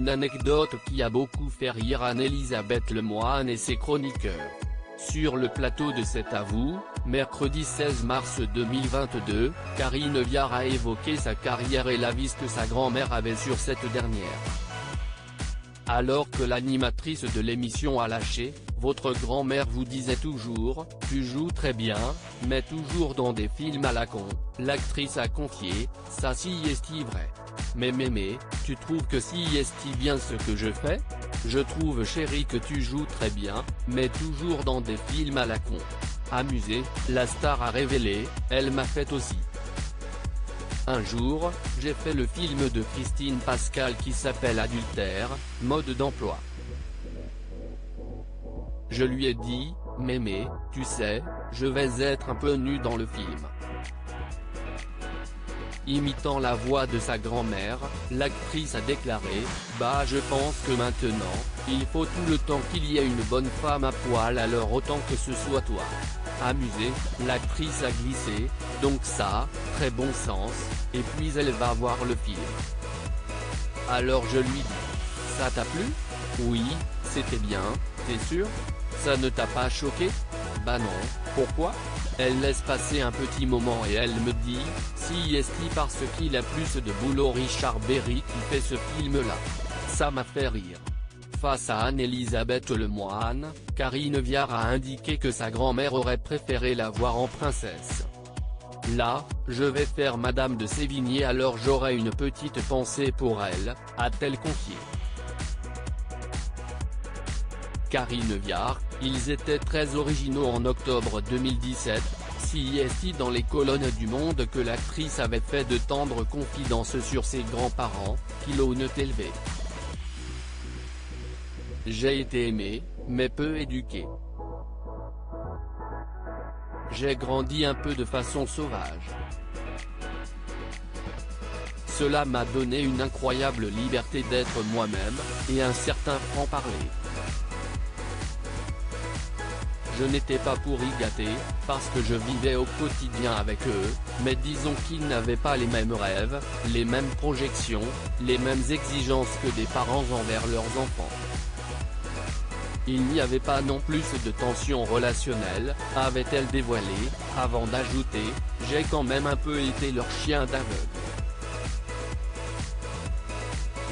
Une anecdote qui a beaucoup fait rire Anne-Elisabeth Lemoine et ses chroniqueurs. Sur le plateau de C'est à vous, mercredi 16 mars 2022, Karine Viard a évoqué sa carrière et la vis que sa grand-mère avait sur cette dernière. Alors que l'animatrice de l'émission a lâché, votre grand-mère vous disait toujours « Tu joues très bien, mais toujours dans des films à la con », l'actrice a confié « Ça si est-il vrai. Mais mémé, tu trouves que si est-il bien ce que je fais ? Je trouve chérie que tu joues très bien, mais toujours dans des films à la con ». Amusée, la star a révélé « Elle m'a fait aussi. Un jour, j'ai fait le film de Christine Pascal qui s'appelle Adultère, mode d'emploi. Je lui ai dit, mémé, tu sais, je vais être un peu nue dans le film. Imitant la voix de sa grand-mère, l'actrice a déclaré, bah je pense que maintenant, il faut tout le temps qu'il y ait une bonne femme à poil alors autant que ce soit toi. Amusée, l'actrice a glissé, donc ça, très bon sens, et puis elle va voir le film. Alors je lui dis, ça t'a plu ? Oui, c'était bien, t'es sûr ? Ça ne t'a pas choqué ? Bah non, pourquoi ? Elle laisse passer un petit moment et elle me dit, si est-il parce qu'il a plus de boulot Richard Berry qui fait ce film-là. Ça m'a fait rire. Face à Anne-Elisabeth Lemoine, Karine Viard a indiqué que sa grand-mère aurait préféré la voir en princesse. Là, je vais faire Madame de Sévigné alors j'aurai une petite pensée pour elle, a-t-elle confié. Karine Viard, ils étaient très originaux en octobre 2017, si est-il dans les colonnes du Monde que l'actrice avait fait de tendres confidences sur ses grands-parents, qui l'ont élevé. J'ai été aimée, mais peu éduquée. J'ai grandi un peu de façon sauvage. Cela m'a donné une incroyable liberté d'être moi-même, et un certain franc-parler. Je n'étais pas pour y gâter, parce que je vivais au quotidien avec eux, mais disons qu'ils n'avaient pas les mêmes rêves, les mêmes projections, les mêmes exigences que des parents envers leurs enfants. Il n'y avait pas non plus de tension relationnelle, avait-elle dévoilé, avant d'ajouter, j'ai quand même un peu été leur chien d'aveugle.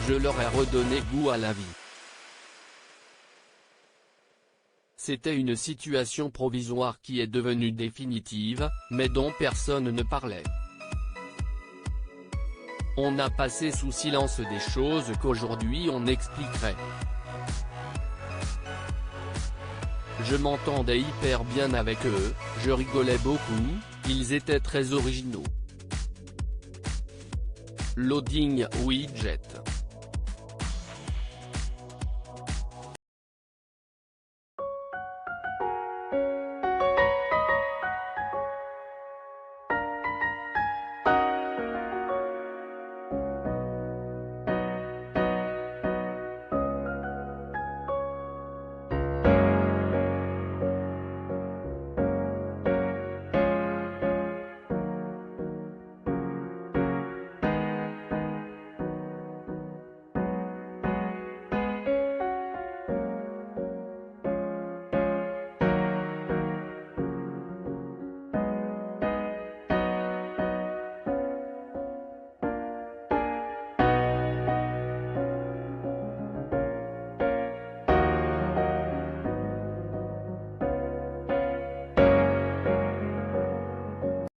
Je leur ai redonné goût à la vie. C'était une situation provisoire qui est devenue définitive, mais dont personne ne parlait. On a passé sous silence des choses qu'aujourd'hui on expliquerait. Je m'entendais hyper bien avec eux, je rigolais beaucoup, ils étaient très originaux. Loading widget.